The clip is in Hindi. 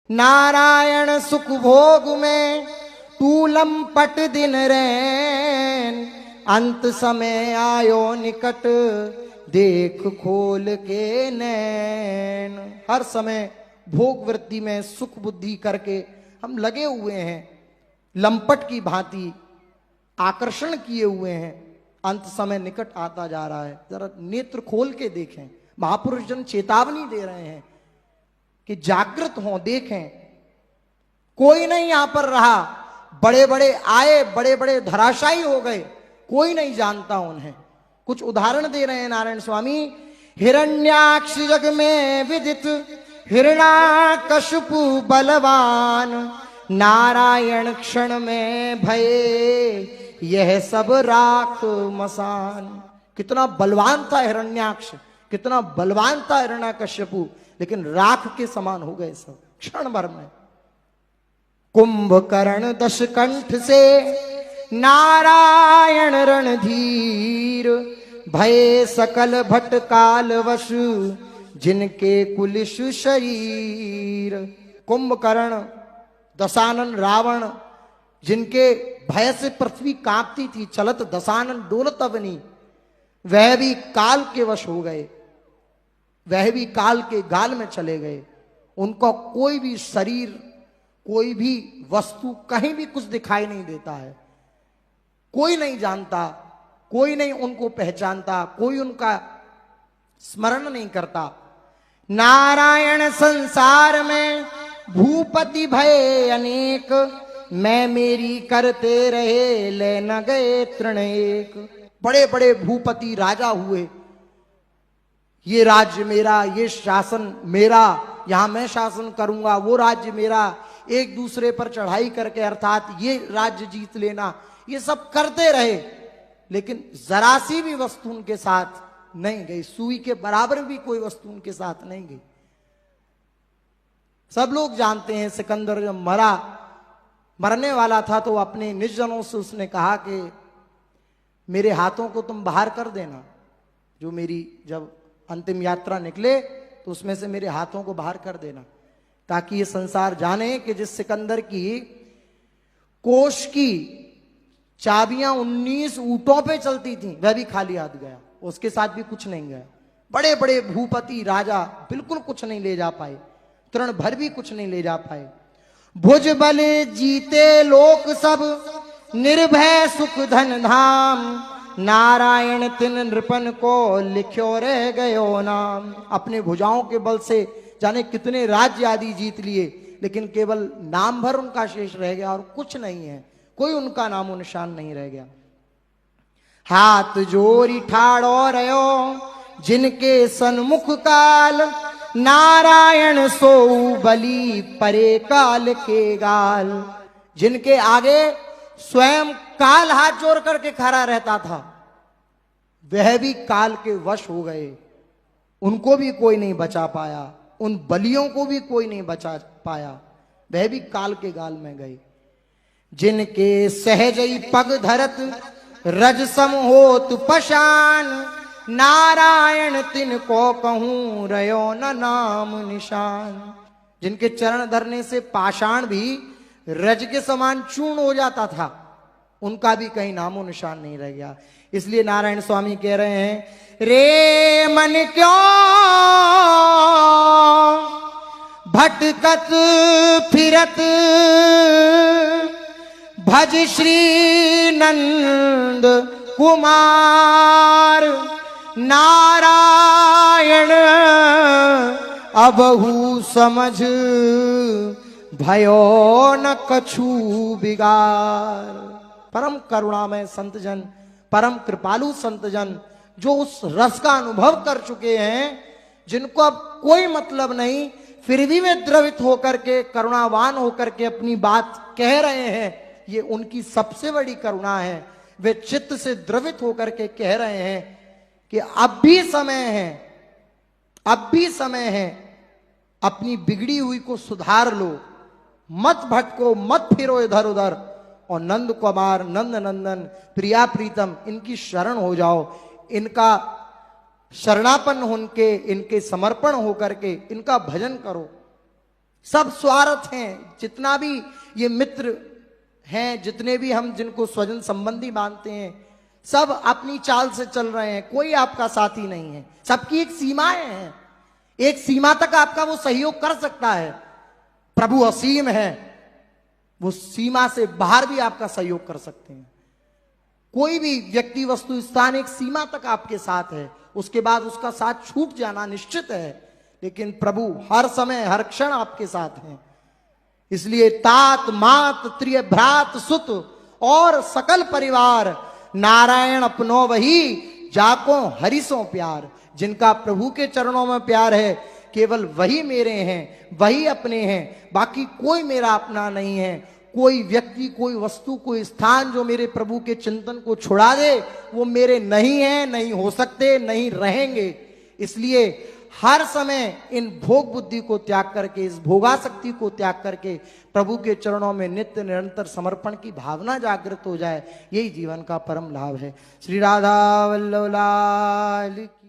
नारायण सुख भोग में तू लंपट दिन रैन, अंत समय आयो निकट देख खोल के नैन। हर समय भोग वृत्ति में सुख बुद्धि करके हम लगे हुए हैं, लंपट की भांति आकर्षण किए हुए हैं। अंत समय निकट आता जा रहा है, जरा नेत्र खोल के देखें। महापुरुष जन चेतावनी दे रहे हैं कि जागृत हों, देखें। कोई नहीं यहां पर रहा, बड़े बड़े आए, बड़े बड़े धराशायी हो गए, कोई नहीं जानता उन्हें। कुछ उदाहरण दे रहे हैं नारायण स्वामी। हिरण्याक्ष जग में विदित हिरण्याकशपु बलवान, नारायण क्षण में भये यह सब राख मसान। कितना बलवान था हिरण्याक्ष, कितना बलवान था हिरण्याकश्यपु, लेकिन राख के समान हो गए सब क्षण भर में। कुंभकर्ण दशकंठ से नारायण रणधीर, भय सकल भटकाल वश जिनके कुलिश शरीर। कुंभकर्ण, दशानन रावण, जिनके भय से पृथ्वी कांपती थी, चलत दशानन डोलत अवनी, वह भी काल के वश हो गए, वह भी काल के गाल में चले गए। उनका कोई भी शरीर, कोई भी वस्तु कहीं भी कुछ दिखाई नहीं देता है, कोई नहीं जानता, कोई नहीं उनको पहचानता, कोई उनका स्मरण नहीं करता। नारायण संसार में भूपति भय अनेक, मैं मेरी करते रहे ले न गए तृण एक। बड़े बड़े भूपति राजा हुए, ये राज्य मेरा, ये शासन मेरा, यहां मैं शासन करूंगा, वो राज्य मेरा, एक दूसरे पर चढ़ाई करके अर्थात ये राज्य जीत लेना, ये सब करते रहे। लेकिन जरा सी भी वस्तु उनके साथ नहीं गई, सुई के बराबर भी कोई वस्तु उनके साथ नहीं गई। सब लोग जानते हैं सिकंदर जब मरने वाला था तो अपने निज जनों से उसने कहा कि मेरे हाथों को तुम बाहर कर देना, जो मेरी जब अंतिम यात्रा निकले तो उसमें से मेरे हाथों को बाहर कर देना, ताकि ये संसार जाने कि जिस सिकंदर की कोष की चाबियां 19 ऊंटों पे चलती थी, वह भी खाली हाथ गया, उसके साथ भी कुछ नहीं गया। बड़े बड़े भूपति राजा बिल्कुल कुछ नहीं ले जा पाए, तृण भर भी कुछ नहीं ले जा पाए। भुज बल जीते लोक सब, निर्भय सुख धन धाम, नारायण तिन नृपन को लिख्यो रह गयो नाम। अपने भुजाओं के बल से जाने कितने राज्य आदि जीत लिए, लेकिन केवल नाम भर उनका शेष रह गया और कुछ नहीं है, कोई उनका नामो निशान नहीं रह गया। हाथ जोरी ठाड़ो रहो जिनके सन्मुख काल, नारायण सो बली परे काल के गाल। जिनके आगे स्वयं काल हाथ जोड़ करके खड़ा रहता था, वह भी काल के वश हो गए, उनको भी कोई नहीं बचा पाया, उन बलियों को भी कोई नहीं बचा पाया, वह भी काल के गाल में गए। जिनके सहजई पग धरत रजसम होत पशान, नारायण तिन को कहूं रयो न नाम निशान। जिनके चरण धरने से पाषाण भी रज के समान चूर्ण हो जाता था, उनका भी कहीं नामो निशान नहीं रह गया। इसलिए नारायण स्वामी कह रहे हैं, रे मन क्यों भटकत फिरत, भज श्री नंद कुमार, नारायण अबहु समझ भयो न कछु बिगार। परम करुणामय संतजन, परम कृपालु संतजन, जो उस रस का अनुभव कर चुके हैं, जिनको अब कोई मतलब नहीं, फिर भी वे द्रवित होकर के, करुणावान होकर के अपनी बात कह रहे हैं, ये उनकी सबसे बड़ी करुणा है। वे चित्त से द्रवित होकर के कह रहे हैं कि अब भी समय है, अब भी समय है, अपनी बिगड़ी हुई को सुधार लो, मत भटको, मत फिरो इधर उधर, और नंद कुमार, नंद नंदन, प्रिया प्रीतम, इनकी शरण हो जाओ, इनका शरणापन्न होके, इनके समर्पण होकर के इनका भजन करो। सब स्वार्थ हैं। जितना भी ये मित्र हैं, जितने भी हम जिनको स्वजन संबंधी मानते हैं, सब अपनी चाल से चल रहे हैं, कोई आपका साथी नहीं है। सबकी एक सीमाएं हैं, एक सीमा तक आपका वो सहयोग कर सकता है। प्रभु असीम है, वो सीमा से बाहर भी आपका सहयोग कर सकते हैं। कोई भी व्यक्ति, वस्तु, स्थान एक सीमा तक आपके साथ है, उसके बाद उसका साथ छूट जाना निश्चित है। लेकिन प्रभु हर समय हर क्षण आपके साथ हैं। इसलिए तात मात त्रिय भ्रात सुत और सकल परिवार, नारायण अपनो वही जाको हरिसों प्यार। जिनका प्रभु के चरणों में प्यार है, केवल वही मेरे हैं, वही अपने हैं, बाकी कोई मेरा अपना नहीं है। कोई व्यक्ति, कोई वस्तु, कोई स्थान जो मेरे प्रभु के चिंतन को छुड़ा दे, वो मेरे नहीं है, नहीं हो सकते, नहीं रहेंगे। इसलिए हर समय इन भोग बुद्धि को त्याग करके, इस भोगासक्ति को त्याग करके प्रभु के चरणों में नित्य निरंतर समर्पण की भावना जागृत हो जाए, यही जीवन का परम लाभ है। श्री राधा वल्लभ लाल की।